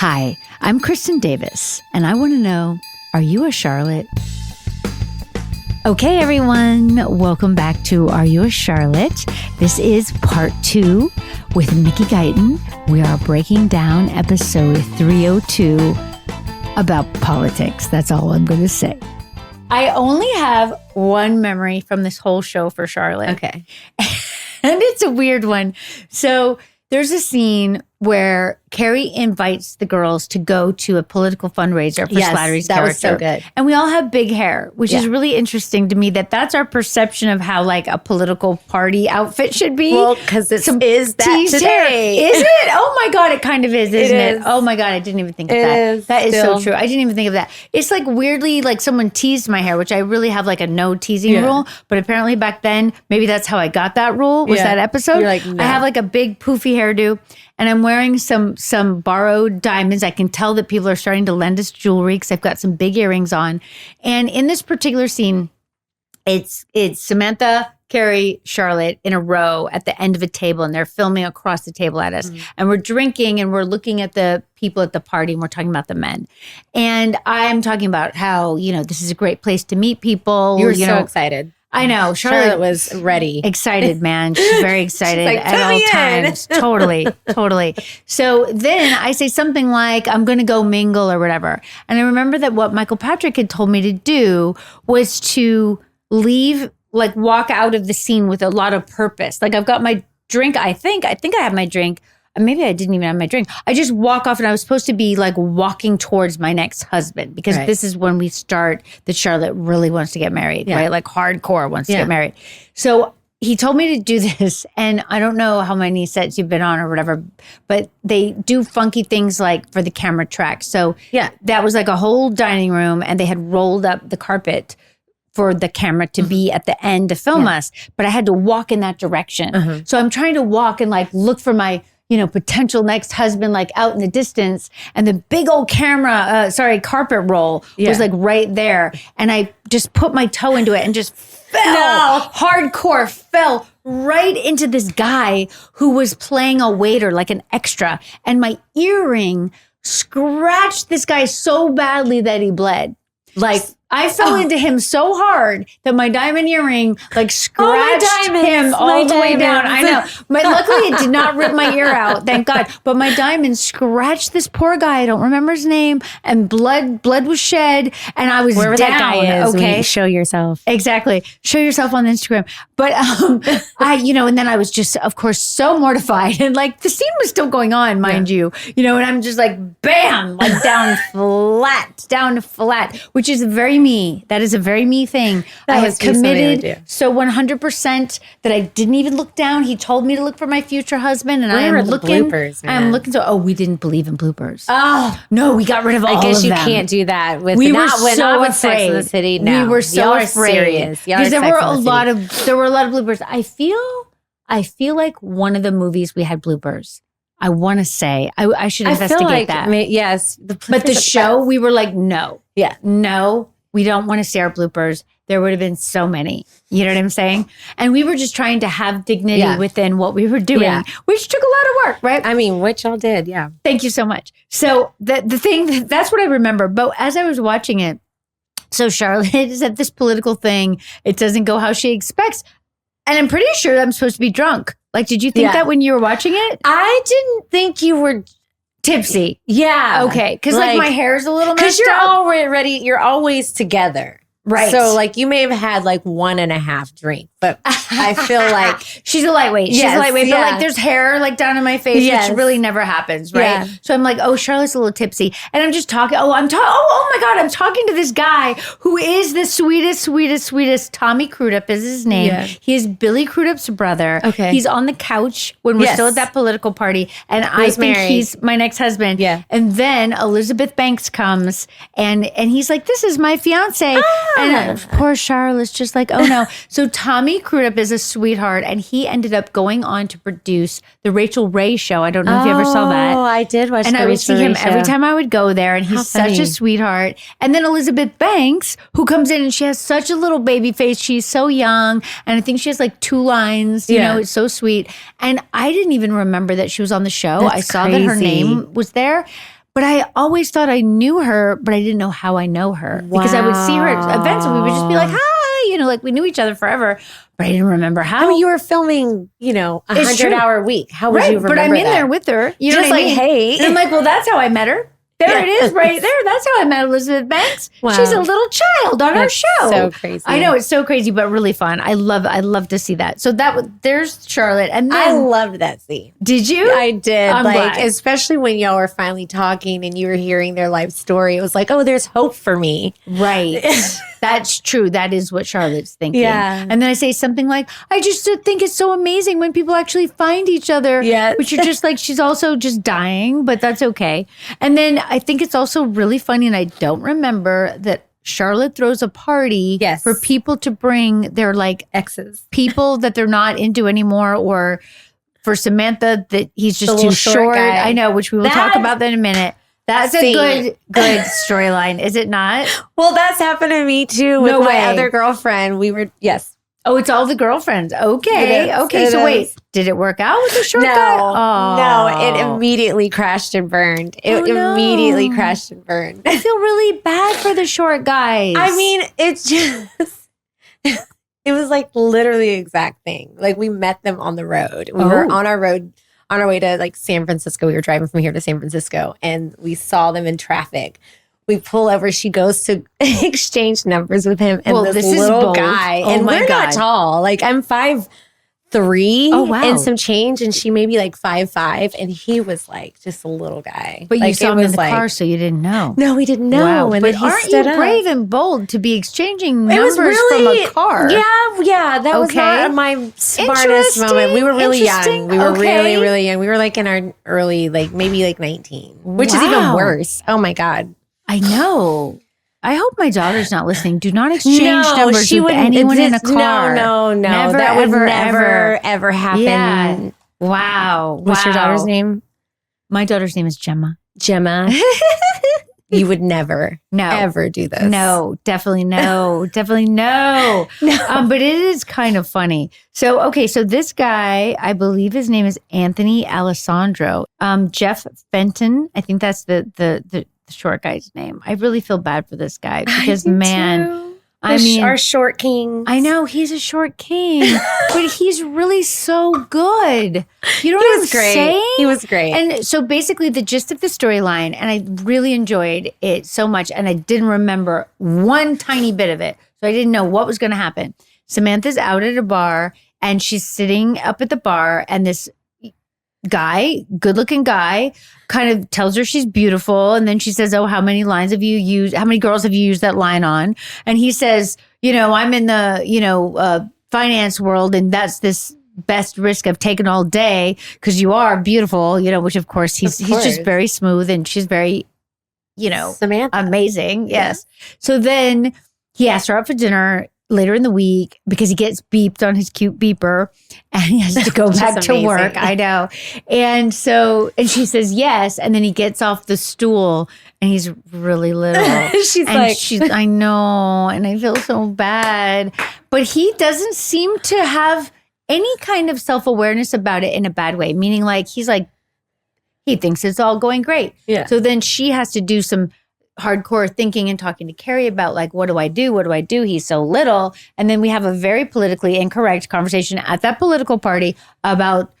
Hi, I'm Kristin Davis, and I want to know, are you a Charlotte? Okay, everyone, welcome back to Are You a Charlotte? This is part 2 with Mickey Guyton. We are breaking down episode 302 about politics. That's all I'm going to say. I only have one memory from this whole show for Charlotte. Okay. And it's a weird one. So there's a scene where Carrie invites the girls to go to a political fundraiser for Slattery's character. That was so good. And we all have big hair, which is really interesting to me that's our perception of how like a political party outfit should be. Well, because it is that today. Is it? Oh my God, it kind of is, isn't it? Oh my God, I didn't even think of that. That is so true. I didn't even think of that. It's like weirdly like someone teased my hair, which I really have like a no teasing rule. But apparently back then, maybe that's how I got that rule, was that episode. You're like, no. I have like a big poofy hairdo. And I'm wearing some borrowed diamonds. I can tell that people are starting to lend us jewelry because I've got some big earrings on. And in this particular scene, it's Samantha, Carrie, Charlotte in a row at the end of a table, and they're filming across the table at us. And we're drinking and we're looking at the people at the party, and we're talking about the men. And I'm talking about how, this is a great place to meet people. You were so excited. I know. Charlotte was ready. Excited, man. She's very excited She's like, at all times. Totally. So then I say something like, I'm going to go mingle or whatever. And I remember that what Michael Patrick had told me to do was to leave, like walk out of the scene with a lot of purpose. Like I've got my drink. I think I have my drink. Maybe I didn't even have my drink. I just walk off, and I was supposed to be like walking towards my next husband because this is when we start that Charlotte really wants to get married, right? Like hardcore wants to get married. So he told me to do this, and I don't know how many sets you've been on or whatever, but they do funky things like for the camera track. So that was like a whole dining room, and they had rolled up the carpet for the camera to be at the end to film us, but I had to walk in that direction. So I'm trying to walk and like look for my potential next husband, like out in the distance. And the big old carpet roll was like right there. And I just put my toe into it and just fell right into this guy who was playing a waiter, like an extra. And my earring scratched this guy so badly that he bled. Like, I fell into him so hard that my diamond earring like scratched him all the way down. I know. But luckily it did not rip my ear out, thank God. But my diamond scratched this poor guy. I don't remember his name. And blood was shed. And I was Wherever down. That guy is, okay. Show yourself. Exactly. Show yourself on Instagram. But and then I was just, of course, so mortified. And like the scene was still going on, mind you. And I'm just like, bam, like down flat, which is very me. That is a very me thing. I have committed so 100% that I didn't even look down. He told me to look for my future husband, and I am looking. Bloopers, man? I'm looking. We didn't believe in bloopers. Oh no, we got rid of all of them. I guess you can't do that with we not were so with afraid. Sex in the City. No, we were so afraid. Serious. Because there were a lot of bloopers. I feel like one of the movies we had bloopers. I want to say I should investigate that. Yes, but the show we were like, no, we don't want to see our bloopers. There would have been so many. You know what I'm saying? And we were just trying to have dignity within what we were doing, which took a lot of work, right? I mean, which y'all did, Thank you so much. So the thing that's what I remember. But as I was watching it, so Charlotte is at this political thing. It doesn't go how she expects. And I'm pretty sure I'm supposed to be drunk. Like, did you think that when you were watching it? I didn't think you were tipsy. Yeah. Okay. Because like my hair's a little messed up. Because you're always together. Right. So like you may have had like 1.5 drinks, but I feel like she's a lightweight. She's a lightweight. But like there's hair like down in my face, which really never happens, right? Yeah. So I'm like, oh, Charlotte's a little tipsy. And I'm just talking. Oh my God, I'm talking to this guy who is the sweetest. Tommy Crudup is his name. Yeah. He is Billy Crudup's brother. Okay. He's on the couch when we're still at that political party. And I think he's my next husband. Yeah. And then Elizabeth Banks comes and he's like, this is my fiance. And poor Charlotte's just like, oh no. So Tommy Crudup is a sweetheart, and he ended up going on to produce the Rachel Ray show. I don't know if you ever saw that. Oh, I did watch and the I would Rachel see him Ray show. every time I would go there, and he's such a sweetheart. And then Elizabeth Banks, who comes in, and she has such a little baby face. She's so young, and I think she has like 2 lines. You know, it's so sweet. And I didn't even remember that she was on the show. I saw that her name was there. But I always thought I knew her, but I didn't know how I know her because I would see her at events and we would just be like, hi, like we knew each other forever, but I didn't remember how. I mean, you were filming, a 100-hour week. How would you remember But I'm in that? there with her. You know just what I like, mean? hey. And I'm like, well, that's how I met her. There it is right there. That's how I met Elizabeth Banks. Wow. She's a little child on our show. So crazy. I know, it's so crazy, but really fun. I love to see that. So there's Charlotte. And I then, loved that scene. did you? I did. I'm glad. Especially when y'all were finally talking and you were hearing their life story. It was like, oh, there's hope for me. Right. That's true. That is what Charlotte's thinking. Yeah. And then I say something like, I just think it's so amazing when people actually find each other. Yes. But you're just like, she's also just dying, but that's okay. And then I think it's also really funny, and I don't remember that Charlotte throws a party for people to bring their like exes, people that they're not into anymore, or for Samantha that he's just too short guy. I know, which we will talk about that in a minute. That's a good storyline, is it not? Well, that's happened to me too with my other girlfriend. We were, Oh, it's all the girlfriends. Okay. So wait, did it work out with the short guy? No, it immediately crashed and burned. Immediately crashed and burned. I feel really bad for the short guys. I mean, it's just, it was like literally the exact thing. Like we met them on the road. We were on our road, on our way to like San Francisco. We were driving from here to San Francisco and we saw them in traffic. We pull over. She goes to exchange numbers with him and this little guy. And we're not tall. Like I'm 5'3". Oh, wow. And some change. And she may be like 5'5". And he was like just a little guy. But like, you saw him in the car, so you didn't know. No, we didn't know. Wow. And but then aren't you brave and bold to be exchanging numbers from a car? Yeah. That was not my smartest moment. We were really young. We were really, really young. We were like in our early, like maybe like 19, which is even worse. Oh my God. I know. I hope my daughter's not listening. Do not exchange numbers with anyone in a car. No. Never, that would ever, ever happen. Yeah. Wow. What's your daughter's name? My daughter's name is Gemma. You would never, ever do this. No, definitely no. Definitely no. But it is kind of funny. So this guy, I believe his name is Anthony Alessandro. Jeff Fenton, I think that's the short guy's name. I really feel bad for this guy because our short king. I know he's a short king, but he's really so good. You know what I'm saying? He was great. And so basically the gist of the storyline, and I really enjoyed it so much, and I didn't remember one tiny bit of it. So I didn't know what was going to happen. Samantha's out at a bar and she's sitting up at the bar, and this guy, good-looking guy, kind of tells her she's beautiful, and then she says, "Oh, how many girls have you used that line on?" And he says, "I'm in the finance world, and that's this best risk I've taken all day because you are beautiful." Which of course he's just very smooth, and she's very, Samantha, amazing. Yes. So then he asked her out for dinner later in the week because he gets beeped on his cute beeper and he has to go back to work. I know. And she says yes. And then he gets off the stool and he's really little. I know. And I feel so bad. But he doesn't seem to have any kind of self-awareness about it in a bad way. Meaning he thinks it's all going great. Yeah. So then she has to do some hardcore thinking and talking to Carrie about what do I do? He's so little. And then we have a very politically incorrect conversation at that political party about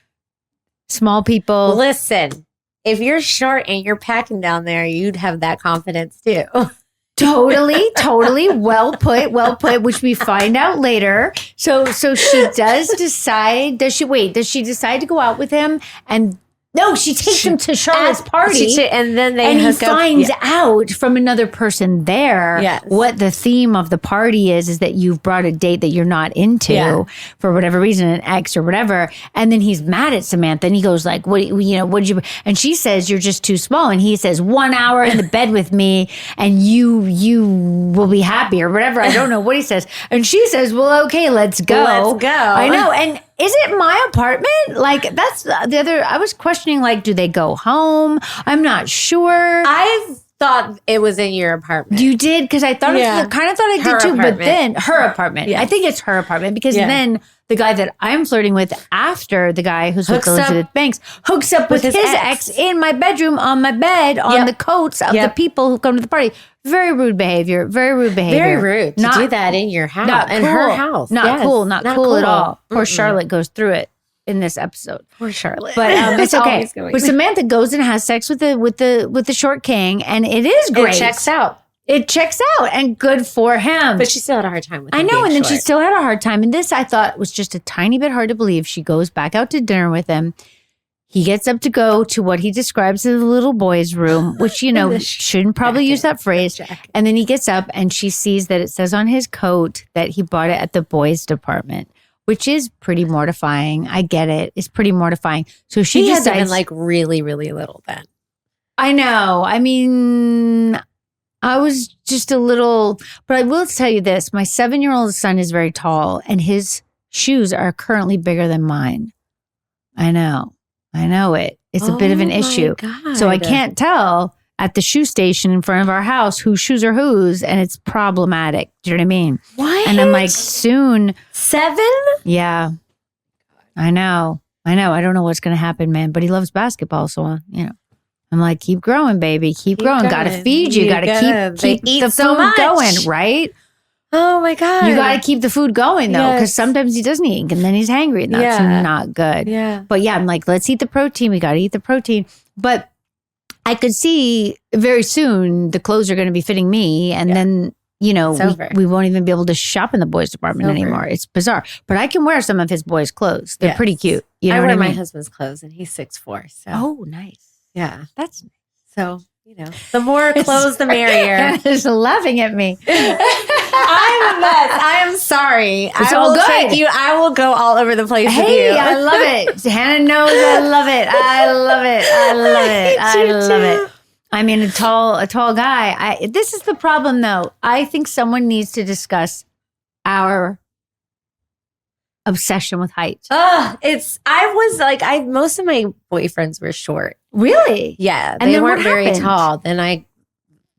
small people. Listen, if you're short and you're packing down there, you'd have that confidence too. Totally. Well put, which we find out later. So she does decide, does she decide to go out with him? And no, she takes him to Charlotte's party, and then he finds out from another person there what the theme of the party is that you've brought a date that you're not into for whatever reason, an ex or whatever, and then he's mad at Samantha and he goes like, "What did you?" And she says, "You're just too small," and he says, "1 hour in the bed with me, and you will be happy," or whatever. I don't know what he says, and she says, "Well, okay, let's go." I know, and. Is it my apartment? That's the other. I was questioning, do they go home? I'm not sure. I've thought it was in your apartment. You did? Because I thought kind of thought I did too. Apartment. But then her apartment. Yes. I think it's her apartment because then the guy that I'm flirting with after the guy who's with Elizabeth Banks hooks up with his ex in my bedroom on my bed on the coats of the people who come to the party. Very rude behavior. Very rude behavior. Very rude to do that in your house. Not in cool. her house. Not cool. Not cool at all. Poor Charlotte goes through it in this episode. Poor Charlotte. But it's okay. But Samantha goes and has sex with the short king, and it is great. It checks out. It checks out, and good for him. But she still had a hard time with it. I know, and then she still had a hard time. And this, I thought, was just a tiny bit hard to believe. She goes back out to dinner with him. He gets up to go to what he describes as the little boy's room, which, shouldn't probably use that phrase. And then he gets up, and she sees that it says on his coat that he bought it at the boys' department, which is pretty mortifying. I get it. It's pretty mortifying. So she decides, had been like really, really little then. I know. I mean, I was just a little, but I will tell you this. My 7-year-old son is very tall, and his shoes are currently bigger than mine. I know it. It's a bit of an issue. God. So I can't tell at the shoe station in front of our house whose shoes are whose, and it's problematic. Do you know what I mean? What? And I'm like, soon. 7? Yeah. I know. I don't know what's going to happen, man, but he loves basketball. So, I'm like, keep growing, baby. Keep growing. Got to feed you. Got to keep the food going, right? Oh my God. You got to keep the food going though, because sometimes he doesn't eat and then he's hangry, and that's not good. Yeah. But I'm like, let's eat the protein. We got to eat the protein. But I could see very soon the clothes are going to be fitting me, and then we won't even be able to shop in the boys' department anymore. It's bizarre. But I can wear some of his boys' clothes. They're pretty cute. You know I what wear I mean? my husband's clothes, and he's 6'4". So. Oh, nice. Yeah, that's nice. So the more clothes, the merrier. Hannah is laughing at me. I'm a mess. I am sorry. It's all good. I will go all over the place with you. Hey, I love it. Hannah knows I love it. I love it. I love it. I love it. I mean, a tall guy. This is the problem, though. I think someone needs to discuss our obsession with height. Most of my boyfriends were short. Really? Yeah. And they weren't very tall. Then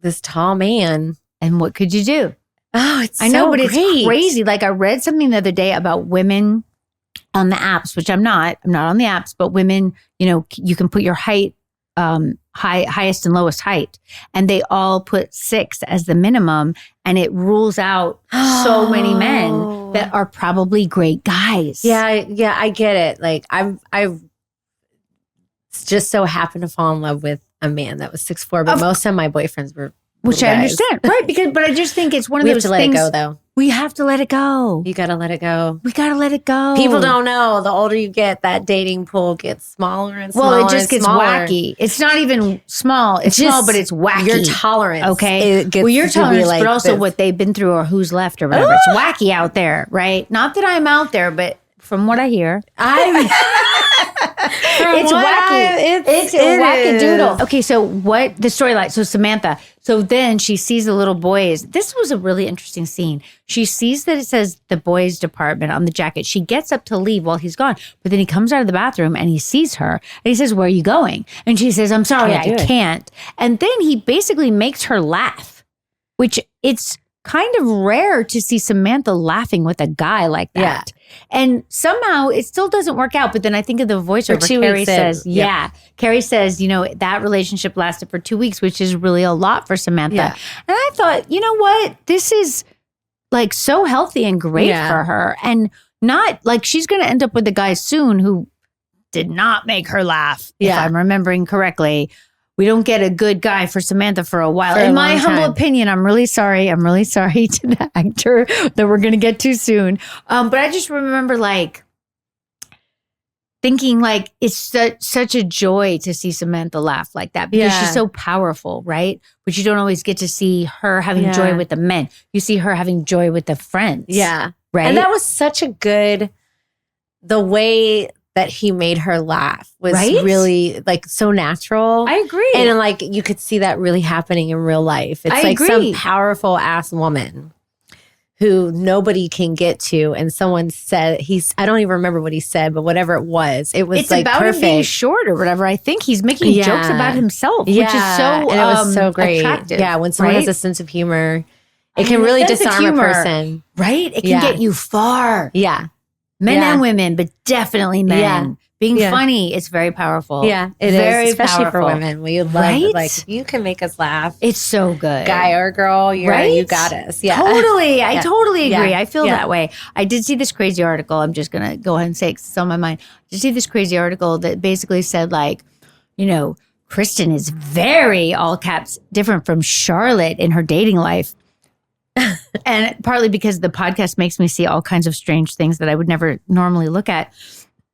this tall man. And what could you do? Oh, it's I know, but it's crazy. Like I read something the other day about women on the apps, which I'm not on the apps, but women, you can put your height, highest and lowest height, and they all put 6 as the minimum, and it rules out so many men that are probably great guys. Yeah, I get it. Like I've just so happened to fall in love with a man that was 6'4", but most of my boyfriends were. Which I understand, right? But I just think it's one of those things. We have to let it go, though. We have to let it go. You got to let it go. We got to let it go. People don't know. The older you get, that dating pool gets smaller and smaller. Well, it just gets wacky. It's not even small. It's small, but it's wacky. Your tolerance. Okay. Your tolerance, but also what they've been through or who's left or whatever. It's wacky out there, right? Not that I'm out there, but from what I hear, it's wacky. It's a wackadoodle. Okay, so what the storyline? So Samantha. So then she sees the little boys. This was a really interesting scene. She sees that it says the boys' department on the jacket. She gets up to leave while he's gone, but then he comes out of the bathroom and he sees her and he says, "Where are you going?" And she says, "I'm sorry, I can't." And then he basically makes her laugh, which it's kind of rare to see Samantha laughing with a guy like that. Yeah. And somehow it still doesn't work out. But then I think of the voiceover. Carrie says, Carrie says, that relationship lasted for 2 weeks, which is really a lot for Samantha. Yeah. And I thought, you know what? This is like so healthy and great for her. And not like she's going to end up with a guy soon who did not make her laugh, if I'm remembering correctly. We don't get a good guy for Samantha for a while. In my humble opinion, I'm really sorry. I'm really sorry to the actor that we're going to get to soon. But I just remember thinking it's such a joy to see Samantha laugh like that because she's so powerful, right? But you don't always get to see her having joy with the men. You see her having joy with the friends. Yeah. Right. And that was such a good, the way that he made her laugh was really so natural. I agree. And you could see that really happening in real life. It's some powerful ass woman who nobody can get to. And someone said, I don't even remember what he said, but whatever it was it's like about perfect. him being short or whatever. I think he's making jokes about himself, which is so, and it was so great. attractive. Yeah. When someone right? has a sense of humor, it can really disarm a person. Right? It can get you far. Yeah. Men and women, but definitely men. Yeah. Being funny is very powerful. Yeah, it very is. Especially powerful. for women. We love, like, if you can make us laugh. It's so good. Guy or girl, you got us. Yeah. Totally. I totally agree. I feel Yeah. that way. I did see this crazy article. I'm just going to go ahead and say it 'cause it's on my mind. I did see this crazy article that basically said, like, you know, Kristin is very, all caps, different from Charlotte in her dating life. And partly because the podcast makes me see all kinds of strange things that I would never normally look at.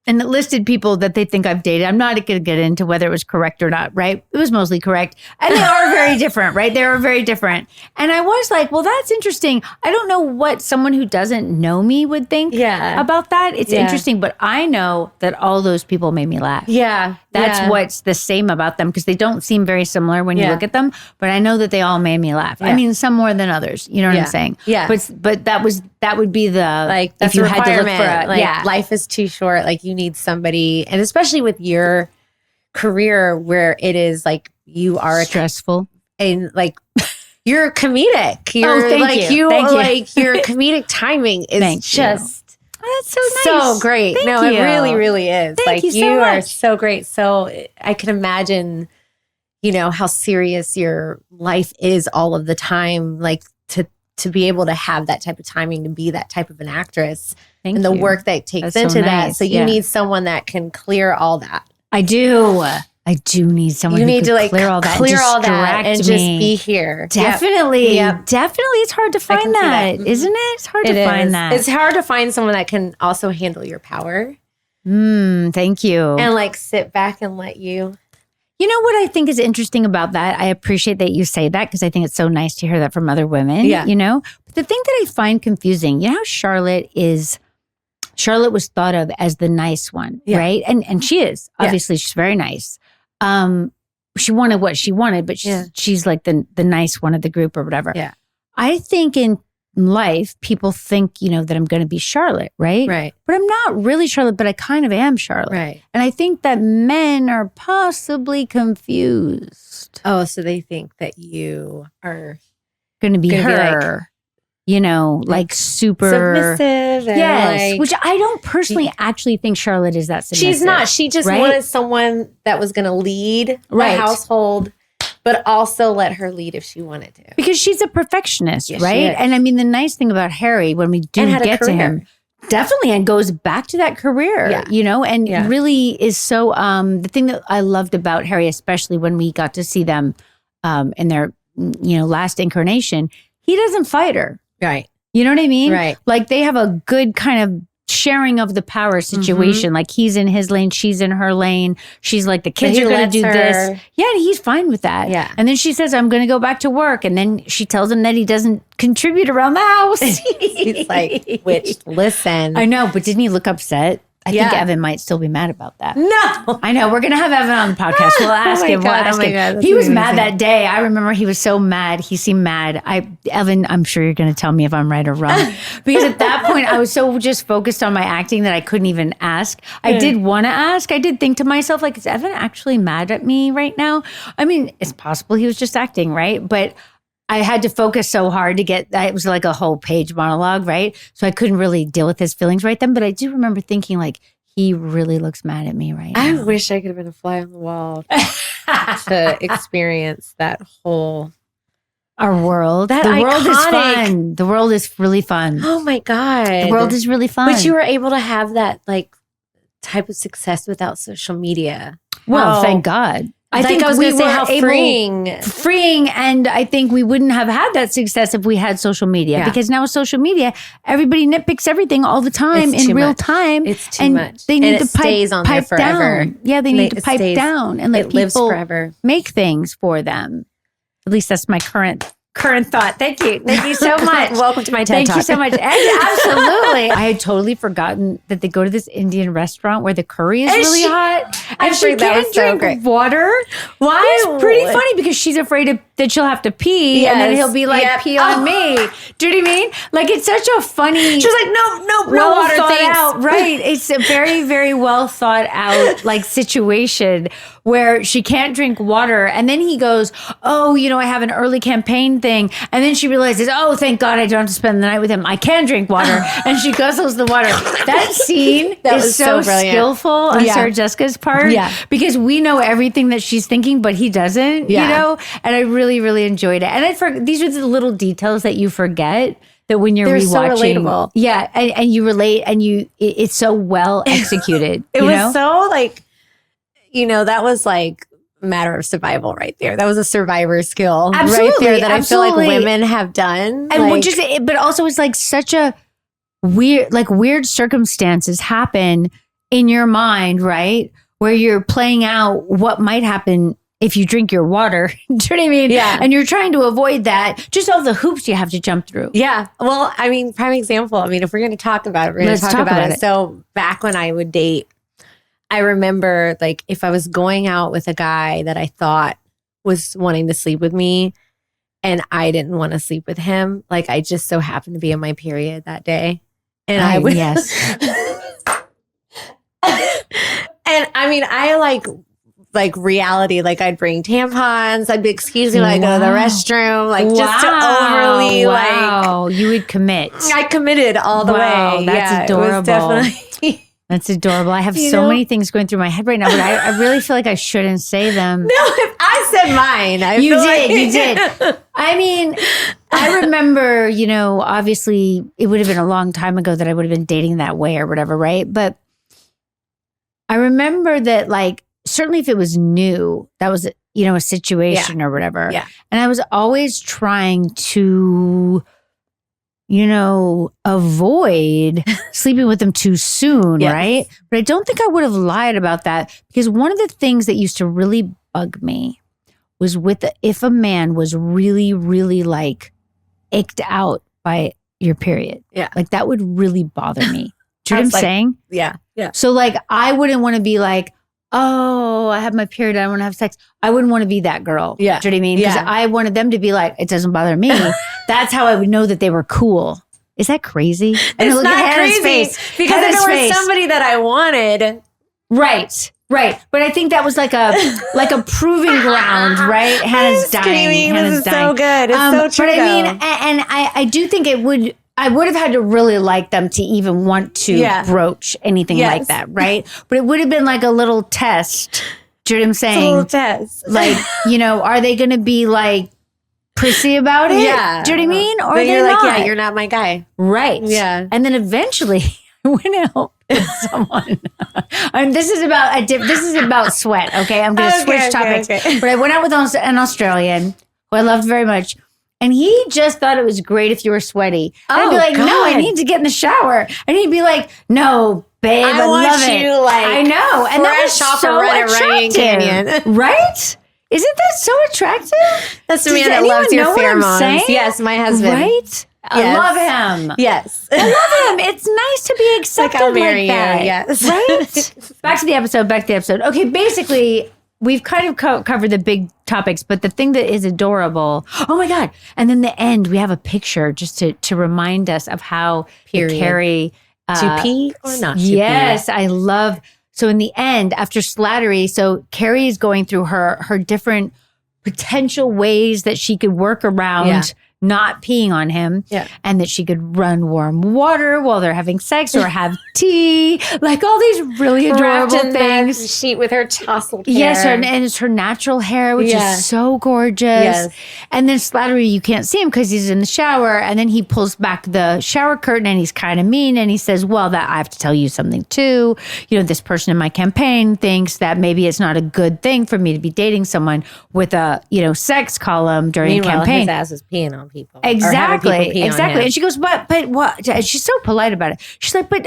And it listed people that they think I've dated. I'm not going to get into whether it was correct or not, right? It was mostly correct. And they are very different, right? They are very different. And I was like, well, that's interesting. I don't know what someone who doesn't know me would think about that. It's interesting, but I know that all those people made me laugh. Yeah. That's what's the same about them, because they don't seem very similar when you look at them, but I know that they all made me laugh. I mean, some more than others. You know what I'm saying? Yeah. But that would be the, like, that's if you a had to look requirement. for a, life is too short. Like, you need somebody, and especially with your career where it is like you are stressful and like you're comedic. You're thank you. Like your comedic timing is just that's so nice. So great. Thank It you. really, really is. Thank like you so are much. so great. So I can imagine, how serious your life is all of the time. Like to be able to have that type of timing, to be that type of an actress, Thank and the you. work that takes That's into so that. nice. So you need someone that can clear all that. I do need someone You who need can to clear all that, and just be here. Definitely. Yep. Definitely. It's hard to find that, isn't it? It's hard to find that. It's hard to find someone that can also handle your power. Thank you. And like sit back and let you. You know what I think is interesting about that? I appreciate that you say that, because I think it's so nice to hear that from other women, But the thing that I find confusing, how Charlotte was thought of as the nice one, right? And she is. Obviously, she's very nice. She wanted what she wanted, but she's like the nice one of the group or whatever. Yeah. I think in life, people think, that I'm going to be Charlotte, right? Right. But I'm not really Charlotte, but I kind of am Charlotte. Right. And I think that men are possibly confused. Oh, so they think that you are going to be her, like super submissive. And yes. Which I don't personally actually think Charlotte is that submissive. She's not. She just wanted someone that was going to lead the household, but also let her lead if she wanted to. Because she's a perfectionist, yes, right? And I mean, the nice thing about Harry, when we do get to him, definitely, and goes back to that career, and really is so, the thing that I loved about Harry, especially when we got to see them in their, last incarnation, he doesn't fight her. Right. You know what I mean? Right. Like they have a good kind of sharing of the power situation. Like he's in his lane, she's in her lane. She's like, the kids are going to do this. Yeah, and he's fine with that. Yeah. And then she says, I'm going to go back to work. And then she tells him that he doesn't contribute around the house. He's like, listen. I know, but didn't he look upset? I think Evan might still be mad about that. No. I know. We're going to have Evan on the podcast. We'll ask him. God, We'll ask him. He was mad that day. I remember he was so mad. He seemed mad. Evan, I'm sure you're going to tell me if I'm right or wrong. Because at that point, I was so just focused on my acting that I couldn't even ask. I did want to ask. I did think to myself, like, is Evan actually mad at me right now? I mean, it's possible he was just acting, right? But I had to focus so hard to get that. It was like a whole page monologue, right? So I couldn't really deal with his feelings right then. But I do remember thinking, like, he really looks mad at me right now. I wish I could have been a fly on the wall to experience that whole our world. The world is fun. The world is really fun. Oh my God. The world is really fun. But you were able to have that like type of success without social media. Well, thank God. I think I was going to say how freeing. And I think we wouldn't have had that success if we had social media, because now with social media, everybody nitpicks everything all the time in real time. It's too much. They need to stays on there forever. Down. Yeah, they need to pipe down and let people forever. make things for them. At least that's my current current thought. Thank you. Thank you so much. Welcome to my TED Thank Talk. you so much. And absolutely. I had totally forgotten that they go to this Indian restaurant where the curry is really hot. And she can't drink water. Why? It's pretty funny because she's afraid that she'll have to pee and then he'll be like, pee on me. Do you know what I mean? Like, it's such a funny. She's like, no well water, thought thanks. out. Right. It's a very, very well thought out like situation where she can't drink water. And then he goes, oh, I have an early campaign thing. And then she realizes, oh, thank God I don't have to spend the night with him. I can drink water. And she guzzles the water. That scene is so skillful on Sarah Jessica's part. Yeah. Because we know everything that she's thinking, but he doesn't, And I really, really enjoyed it. And these are the little details that you forget. That when you're rewatching, so relatable. Yeah, and you relate, and it's so well executed. It was so like, that was like a matter of survival right there. That was a survivor skill right there that I feel like women have done. And but also it's like such a weird circumstances happen in your mind, right? Where you're playing out what might happen if you drink your water. Do you know what I mean? Yeah. And you're trying to avoid that. Just all the hoops you have to jump through. Yeah. Well, I mean, prime example. I mean, if we're going to talk about it, we're going to talk about it. So back when I would date, I remember like if I was going out with a guy that I thought was wanting to sleep with me and I didn't want to sleep with him, like I just so happened to be on my period that day. And I would. Yes. And I mean, I like reality, like I'd bring tampons, I'd be excuse me when I go to the restroom, like just to overly like you would commit. I committed all the way. That's adorable. Definitely that's adorable. I have so many things going through my head right now, but I really feel like I shouldn't say them. No, if I said mine. You did. I mean, I remember, obviously it would have been a long time ago that I would have been dating that way or whatever, right? But I remember that like, certainly if it was new, that was, a situation or whatever. Yeah. And I was always trying to, avoid sleeping with them too soon, right? But I don't think I would have lied about that because one of the things that used to really bug me was if a man was really, really like ached out by your period. Yeah. Like that would really bother me. Do you know what I'm saying? Yeah. Yeah. So like I wouldn't want to be like, oh, I have my period. I don't want to have sex. I wouldn't want to be that girl. Yeah. Do you know what I mean? Because I wanted them to be like, it doesn't bother me. That's how I would know that they wwere cool. Is that crazy? It's not crazy because if it was somebody that I wanted. Right. But I think that was like a proving ground, right? Hannah's dying. This is so good. It's so true. But I mean, and I do think I would have had to really like them to even want to broach anything like that, right? But it would have been like a little test. Do you know what I'm saying? It's a little test. Like, are they going to be like prissy about it? Yeah. Do you know what I mean? Or but you're like, not? you're not my guy. Right. Yeah. And then eventually I went out with someone. This is about sweat, okay? I'm going to switch topics. Okay. But I went out with an Australian who I loved very much. And he just thought it was great if you were sweaty. And I'd be like, no, I need to get in the shower. And he'd be like, no, babe, I love it. You like I know. And that was so attractive. Canyon. Right? Isn't that so attractive? That's the man that loves your pheromones. Yes, my husband. Right? Yes. I love him. Yes. I love him. It's nice to be accepted I'll marry that. you. Yes. Right? Back to the episode. Okay, basically, we've kind of covered the big topics, but the thing that is adorable, oh my God. And then the end, we have a picture just to remind us of how Carrie... to pee or not to pee. Yes, I love... So in the end, after Slattery, so Carrie is going through her different potential ways that she could work around not peeing on him, and that she could run warm water while they're having sex or have tea, like all these really adorable things. That sheet with her tousled hair. Yes, and it's her natural hair, which is so gorgeous. Yes. And then Slattery, you can't see him because he's in the shower, and then he pulls back the shower curtain and he's kind of mean and he says, well, that I have to tell you something too. This person in my campaign thinks that maybe it's not a good thing for me to be dating someone with a, sex column during a campaign. His ass is peeing on people. Exactly. And she goes, but what? And she's so polite about it. She's like, but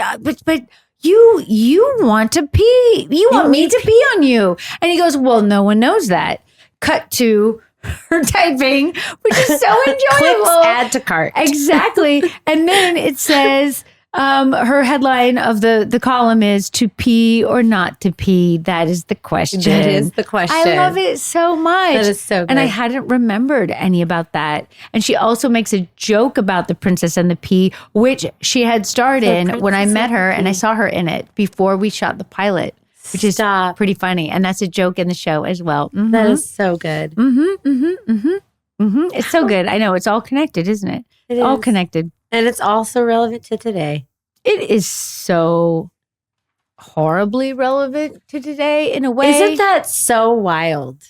you want to pee. You want me to pee on you. And he goes, well, no one knows that. Cut to her typing, which is so enjoyable. Clicks add to cart. Exactly. And then it says, her headline of the column is to pee or not to pee. That is the question. That is the question. I love it so much. That is so good. And I hadn't remembered any about that. And she also makes a joke about the Princess and the Pea, which she had starred in when I met her, and I saw her in it before we shot the pilot, which is pretty funny. And that's a joke in the show as well. Mm-hmm. That is so good. It's so good. I know. It's all connected, isn't it? It's all connected. And it's also relevant to today. It is so horribly relevant to today in a way. Isn't that so wild?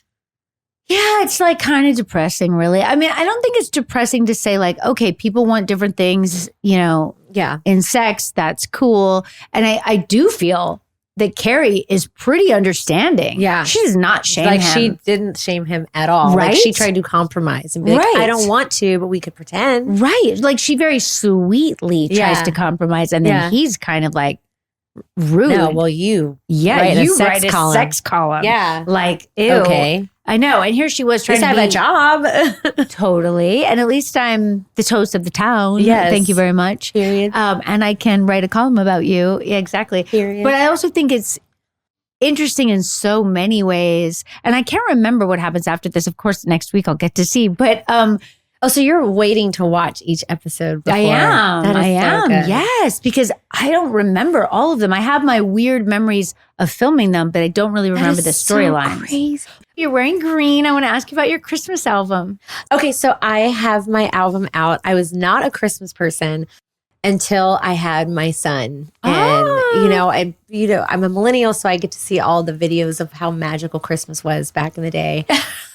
Yeah, it's like kind of depressing, really. I mean, I don't think it's depressing to say like, okay, people want different things, in sex. That's cool. And I do feel that Carrie is pretty understanding. Yeah. She does not shame him. She didn't shame him at all. Right? Like she tried to compromise and be like, I don't want to, but we could pretend. Right. Like she very sweetly tries to compromise. And then he's kind of like rude. No, well, you. Yeah, write you a sex write column. a sex column. Yeah. Like, ew. Okay. I know. And here she was trying to have a job. Totally. And at least I'm the toast of the town. Yes. Thank you very much. Period. And I can write a column about you. Yeah, exactly. Period. But I also think it's interesting in so many ways. And I can't remember what happens after this. Of course, next week I'll get to see. But so you're waiting to watch each episode before. I am. That is I am. So good. Yes, because I don't remember all of them. I have my weird memories of filming them, but I don't really remember the storylines. So crazy. You're wearing green. I want to ask you about your Christmas album. Okay, so I have my album out. I was not a Christmas person until I had my son. And, I'm a millennial, so I get to see all the videos of how magical Christmas was back in the day.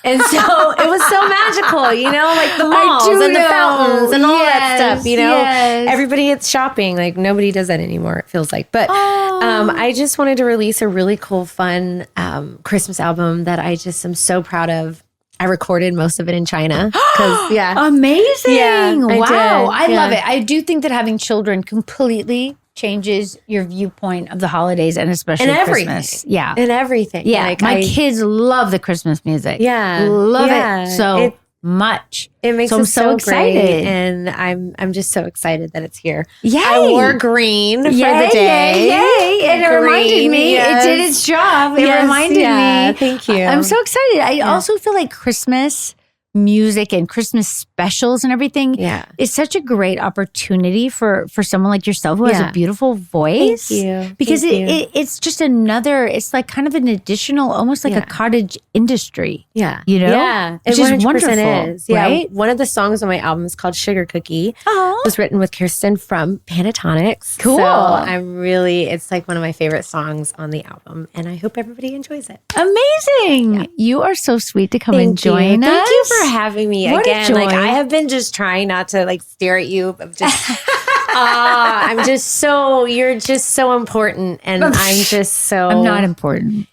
And so it was so magical, like the malls and the fountains and all that stuff, Yes. Everybody is shopping. Like nobody does that anymore, it feels like. But I just wanted to release a really cool, fun Christmas album that I just am so proud of. I recorded most of it in China. Amazing. Yeah, Wow. I did. love it. I do think that having children completely changes your viewpoint of the holidays and especially Christmas. Yeah. And everything. Yeah. Like My kids love the Christmas music. Yeah. Love Yeah. it so much. It makes So I'm us so so excited. great, and I'm just so excited that it's here. Yay. I wore green for the day. Yay. And it reminded me. Yes. It did its job. It Yes, reminded me. Thank you. I'm so excited. I also feel like Christmas music and Christmas specials and everything is such a great opportunity for someone like yourself who has a beautiful voice. Thank you. Because Thank you. it's just another, it's like kind of an additional, almost like a cottage industry. Yeah. Yeah. It Which is wonderful. is. Yeah. Right? One of the songs on my album is called Sugar Cookie. Oh. It was written with Kristin from Pentatonics. Cool. So it's like one of my favorite songs on the album, and I hope everybody enjoys it. Amazing. Yeah. You are so sweet to come and join us. Thank you for having me What again. a joy. Like I have been just trying not to like stare at you, but just you're just so important, and I'm just so. I'm not important.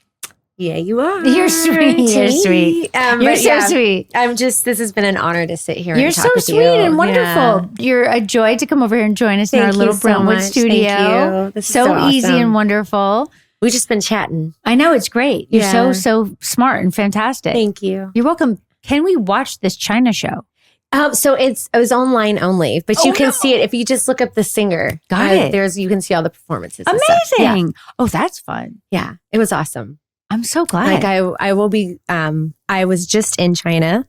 Yeah, you are. You're sweet. You're sweet. You're so sweet. This has been an honor to sit here. You're and talk so with sweet you. and wonderful. Yeah. You're a joy to come over here and join us in our little so Brentwood much. studio. Thank you. This is So easy awesome. and wonderful. We've just been chatting. I know, it's great. You're Yeah. so smart and fantastic. Thank you. You're welcome. Can we watch this China show? So it was online only, but you can see it if you just look up the singer. Got it. You can see all the performances. and stuff. Amazing. Oh, that's fun. Yeah, it was awesome. I'm so glad. Like I will be. I was just in China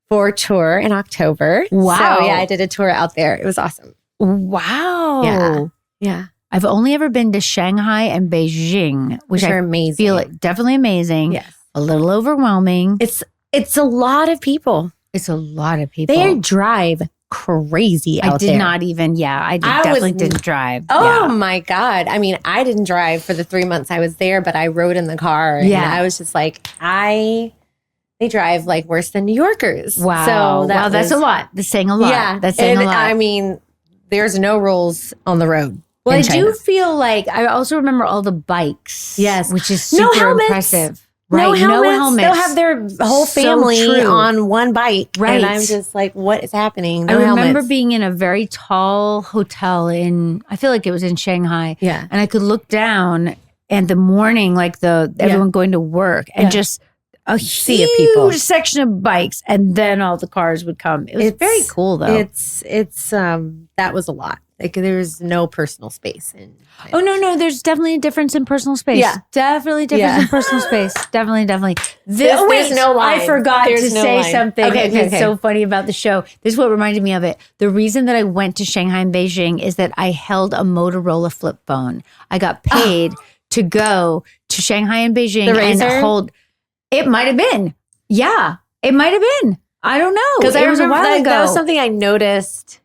for a tour in October. Wow. So yeah, I did a tour out there. It was awesome. Wow. Yeah. Yeah. I've only ever been to Shanghai and Beijing, which are I amazing. feel definitely amazing. Yes. A little overwhelming. It's a lot of people. It's a lot of people. They drive crazy out there. I did not even. Yeah, I definitely didn't drive. Oh Yeah. my God. I mean, I didn't drive for the 3 months I was there, but I rode in the car. And Yeah. I was just like, they drive like worse than New Yorkers. Wow. So that's a lot. That's saying a lot. Yeah. That's saying a lot. I mean, there's no rules on the road. Well, in I China. do feel like I also remember all the bikes. Yes. Which is No super helmets. impressive. No Right. helmets. They'll have their whole So family true. on one bike. Right. And I'm just like, what is happening? I No remember helmets. being in a very tall hotel I feel like it was in Shanghai. Yeah. And I could look down and the morning, like everyone going to work and just a sea of people. huge section of bikes, and then all the cars would come. It was very cool, though. It's that was a lot. Like there's no personal space. Oh, no. There's definitely a difference in personal space. Yeah. Definitely difference in personal space. Definitely. There's no line. I forgot to say something. Okay. It's so funny about the show. This is what reminded me of it. The reason that I went to Shanghai and Beijing is that I held a Motorola flip phone. I got paid to go to Shanghai and Beijing and hold. It might have been. Yeah, it might have been. I don't know. Because it was a while ago. That was something I noticed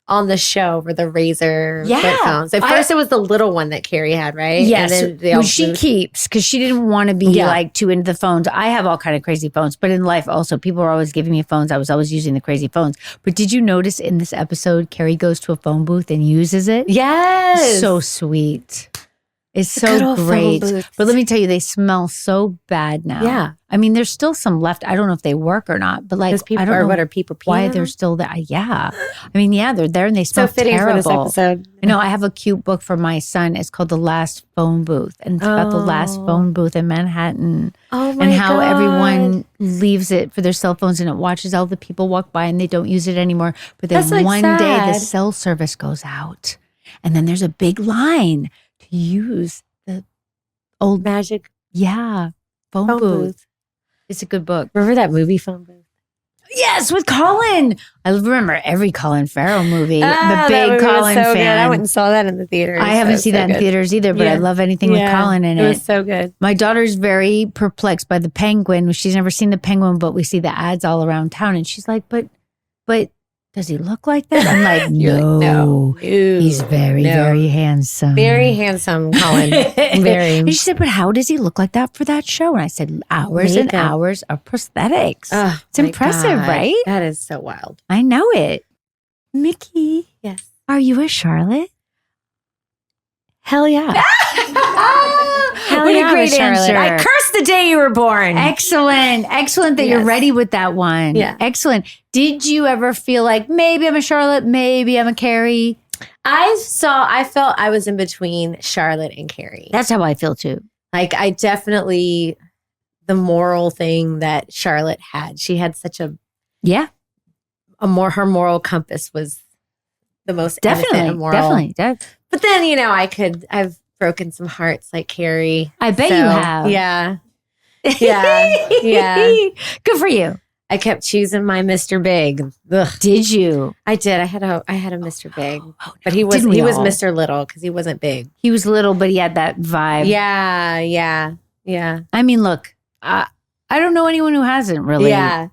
on the show for the Razor flip phones. At first, it was the little one that Carrie had, right? Yes, and then she keeps because she didn't want to be like too into the phones. I have all kind of crazy phones, but in life also, people were always giving me phones. I was always using the crazy phones. But did you notice in this episode, Carrie goes to a phone booth and uses it? Yes, so sweet. It's so great. But let me tell you, they smell so bad now. Yeah. I mean, there's still some left. I don't know if they work or not, but like, people, I don't know what are people why they're still there. Yeah. I mean, yeah, they're there and they smell so fitting terrible. for this episode. You know, I have a cute book for my son. It's called The Last Phone Booth. And it's about the last phone booth in Manhattan. Oh my And how God. everyone leaves it for their cell phones and it watches all the people walk by and they don't use it anymore. But then That's, like, one day the sad. cell service goes out and then there's a big line to use the old Magic phone booth. It's a good book. Remember that movie Phone Booth? Yes, with Colin. I remember every Colin Farrell movie. Ah, I'm a big Colin so fan. Good. I went and saw that in the theater. I haven't seen that in theaters either, but I love anything with Colin in it. It was so good. My daughter's very perplexed by the penguin. She's never seen the penguin, but we see the ads all around town. And she's like, but does he look like that? I'm like, no. He's very, very handsome. Very handsome, Colin. Very. And she said, but how does he look like that for that show? And I said, hours and hours of prosthetics. Oh, it's impressive, right? That is so wild. I know it. Mickey. Yes. Are you a Charlotte? Hell yeah. Hell What yeah, a great answer. I cursed the day you were born. Excellent that you're ready with that one. Yeah. Excellent. Did you ever feel like maybe I'm a Charlotte, maybe I'm a Carrie? I felt I was in between Charlotte and Carrie. That's how I feel too. Like I definitely, the moral thing that Charlotte had, she had such her moral compass was the most innocent and moral. Definitely. But then, I've broken some hearts like Carrie. I bet you have. Yeah. Yeah. Good for you. I kept choosing my Mr. Big. Ugh. Did you? I did. I had a Mr. Big, but he was was Mr. Little because he wasn't big. He was little, but he had that vibe. Yeah. I mean, look, I don't know anyone who hasn't really. Yeah.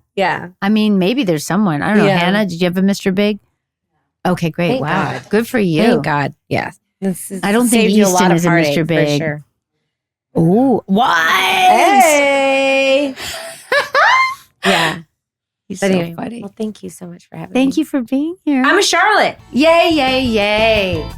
I mean, maybe there's someone. I don't know. Yeah. Hannah, did you have a Mr. Big? Okay, great. Thank wow. God. Good for you. Thank God. Yeah. I don't think you a lot Easton of is a heartache, Mr. Big. for sure. Ooh, what? Hey. Yeah. He's But so anyway, funny. well, thank you so much for having me. Thank you for being here. I'm a Charlotte. Yay, yay, yay.